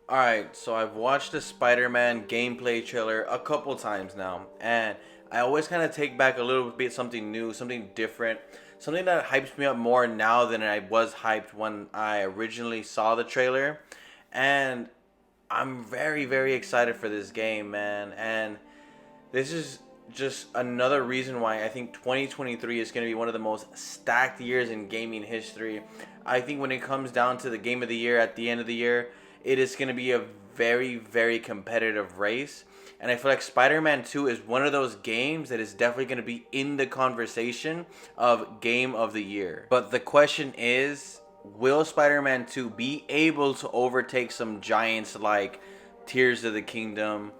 Alright, so I've watched the Spider Man gameplay trailer a couple times now, and I always kind of take back a little bit something new, something different, something that hypes me up more now than I was hyped when I originally saw the trailer. And I'm very, very excited for this game, man. And this is just another reason why I think 2023 is going to be one of the most stacked years in gaming history. I think when it comes down to the game of the year at the end of the year, it is going to be a very, very competitive race. And I feel like Spider Man 2 is one of those games that is definitely going to be in the conversation of game of the year. But the question is, will Spider Man 2 be able to overtake some giants like Tears of the Kingdom,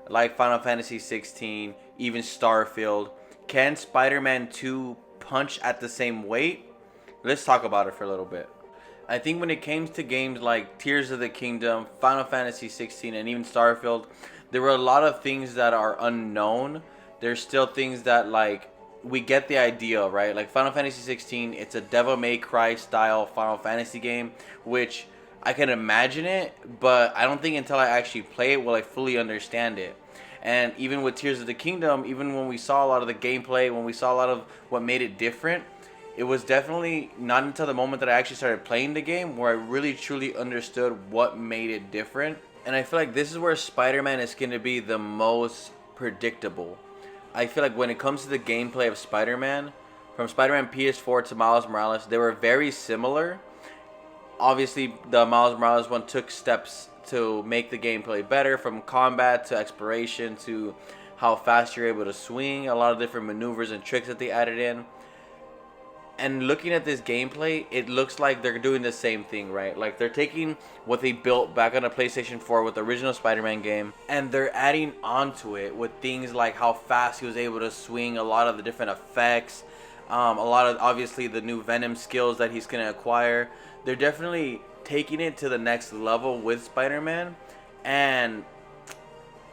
like Final Fantasy 16, even Starfield? Can Spider-Man 2 punch at the same weight? Let's talk about it for a little bit. I think when it came to games like Tears of the Kingdom, Final Fantasy 16, and even Starfield, there were a lot of things that are unknown. There's still things that like we get the idea, right? Like Final Fantasy 16, it's a Devil May Cry style Final Fantasy game, which I can imagine it, but I don't think until I actually play it will I fully understand it. And even with Tears of the Kingdom, even when we saw a lot of the gameplay, when we saw a lot of what made it different, it was definitely not until the moment that I actually started playing the game where I really truly understood what made it different. And I feel like this is where Spider-Man is going to be the most predictable. I feel like when it comes to the gameplay of Spider-Man, from Spider-Man PS4 to Miles Morales, they were very similar. Obviously, the Miles Morales one took steps to make the gameplay better, from combat to exploration to how fast you're able to swing, a lot of different maneuvers and tricks that they added in. And looking at this gameplay, it looks like they're doing the same thing, right? Like they're taking what they built back on the PlayStation 4 with the original Spider-Man game, and they're adding onto it with things like how fast he was able to swing, a lot of the different effects, a lot of obviously the new Venom skills that he's gonna acquire. They're definitely taking it to the next level with Spider-Man, and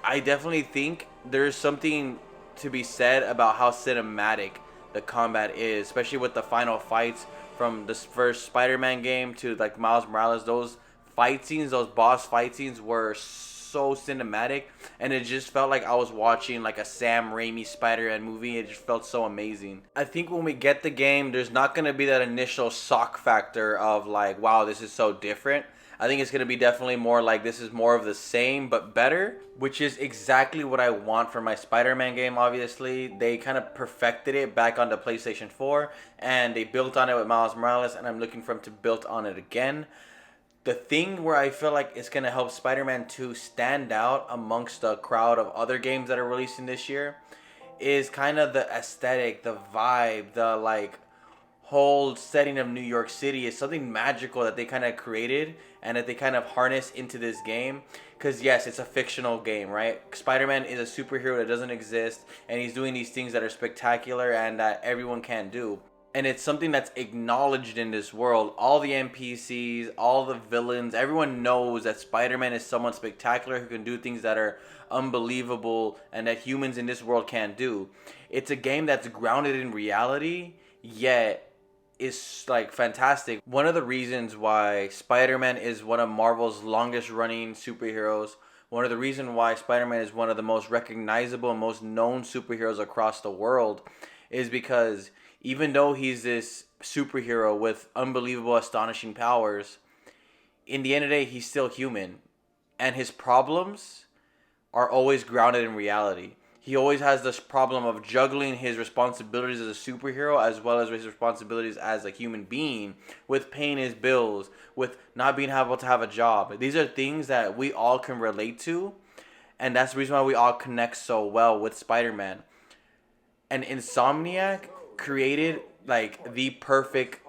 I definitely think there's something to be said about how cinematic the combat is, especially with the final fights from this first Spider-Man game to like Miles Morales. Those fight scenes, those boss fight scenes were so cinematic, and it just felt like I was watching like a Sam Raimi Spider-Man movie. It just felt so amazing. I think when we get the game, there's not gonna be that initial shock factor of like, wow, this is so different. I think it's going to be definitely more like this is more of the same but better, which is exactly what I want for my Spider-Man game. Obviously, they kind of perfected it back on the PlayStation 4 and they built on it with Miles Morales, and I'm looking for them to build on it again. The thing where I feel like it's going to help Spider-Man 2 stand out amongst the crowd of other games that are releasing this year is kind of the aesthetic, the vibe, the like whole setting of New York City is something magical that they kind of created and that they kind of harness into this game. Because, yes, it's a fictional game, right? Spider Man is a superhero that doesn't exist, and he's doing these things that are spectacular and that everyone can do. And it's something that's acknowledged in this world. All the NPCs, all the villains, everyone knows that Spider Man is someone spectacular who can do things that are unbelievable and that humans in this world can't do. It's a game that's grounded in reality, yet is like fantastic. One of the reasons why Spider-Man is one of Marvel's longest running superheroes, one of the reasons why Spider-Man is one of the most recognizable and most known superheroes across the world is because even though he's this superhero with unbelievable astonishing powers, in the end of the day he's still human, and his problems are always grounded in reality. He always has this problem of juggling his responsibilities as a superhero as well as his responsibilities as a human being, with paying his bills, with not being able to have a job. These are things that we all can relate to, and that's the reason why we all connect so well with Spider-Man. And Insomniac created like the perfect,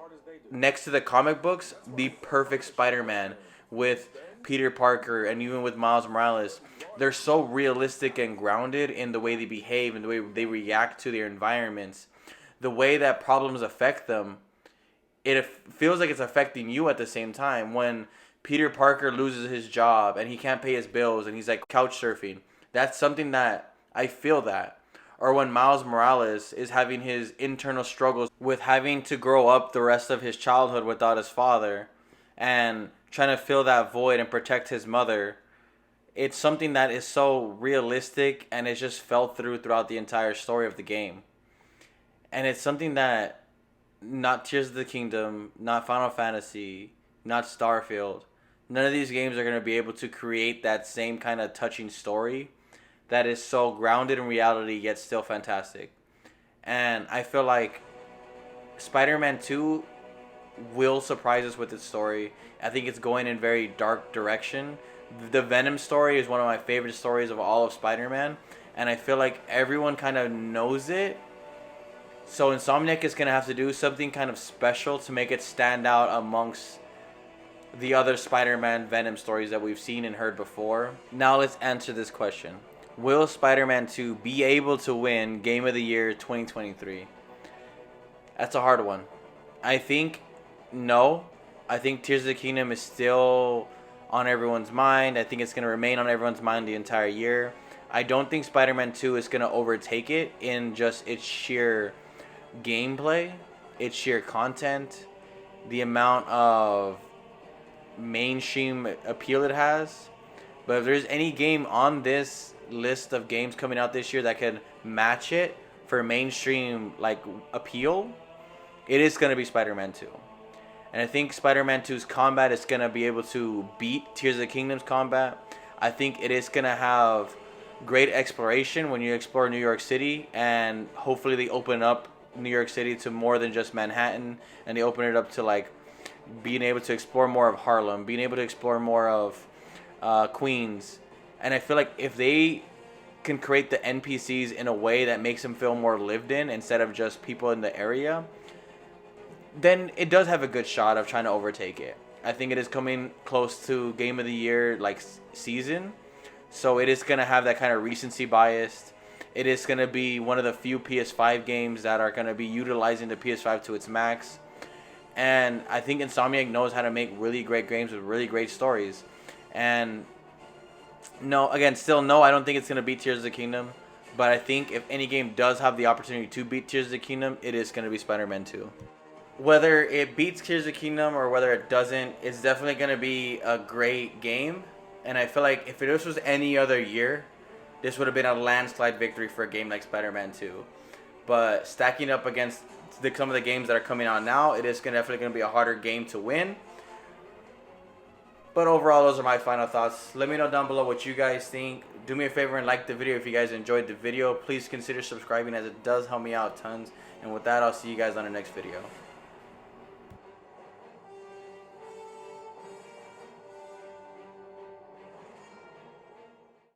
next to the comic books, the perfect Spider-Man with Peter Parker and even with Miles Morales. They're so realistic and grounded in the way they behave and the way they react to their environments. The way that problems affect them, it feels like it's affecting you at the same time. When Peter Parker loses his job and he can't pay his bills and he's like couch surfing, that's something that I feel that. Or when Miles Morales is having his internal struggles with having to grow up the rest of his childhood without his father and trying to fill that void and protect his mother. It's something that is so realistic and it's just felt throughout the entire story of the game. And it's something that not Tears of the Kingdom, not Final Fantasy, not Starfield, none of these games are going to be able to create that same kind of touching story that is so grounded in reality yet still fantastic. And I feel like Spider-Man 2 will surprise us with its story. I think it's going in very dark direction. The Venom story is one of my favorite stories of all of Spider-Man, and I feel like everyone kind of knows it. So Insomniac is going to have to do something kind of special to make it stand out amongst the other Spider-Man Venom stories that we've seen and heard before. Now let's answer this question. Will Spider-Man 2 be able to win Game of the Year 2023? That's a hard one. I think no. I think Tears of the Kingdom is still on everyone's mind. I think it's going to remain on everyone's mind the entire year. I don't think Spider-Man 2 is going to overtake it in just its sheer gameplay, its sheer content, the amount of mainstream appeal it has. But if there's any game on this list of games coming out this year that could match it for mainstream like appeal, it is going to be Spider-Man 2. And I think Spider-Man 2's combat is going to be able to beat Tears of the Kingdom's combat. I think it is going to have great exploration when you explore New York City, and hopefully they open up New York City to more than just Manhattan, and they open it up to like being able to explore more of Harlem, being able to explore more of Queens. And I feel like if they can create the NPCs in a way that makes them feel more lived in instead of just people in the area, then it does have a good shot of trying to overtake it. I think it is coming close to Game of the Year like season, so it is gonna have that kind of recency bias. It is gonna be one of the few PS5 games that are gonna be utilizing the PS5 to its max, and I think Insomniac knows how to make really great games with really great stories. And no, again, still no, I don't think it's gonna beat Tears of the Kingdom, but I think if any game does have the opportunity to beat Tears of the Kingdom, it is gonna be Spider-Man 2. Whether it beats Tears of the Kingdom or whether it doesn't, it's definitely going to be a great game. And I feel like if this was any other year, this would have been a landslide victory for a game like Spider-Man 2. But stacking up against some of the games that are coming out now, it is definitely going to be a harder game to win. But overall, those are my final thoughts. Let me know down below what you guys think. Do me a favor and like the video if you guys enjoyed the video. Please consider subscribing as it does help me out tons. And with that, I'll see you guys on the next video.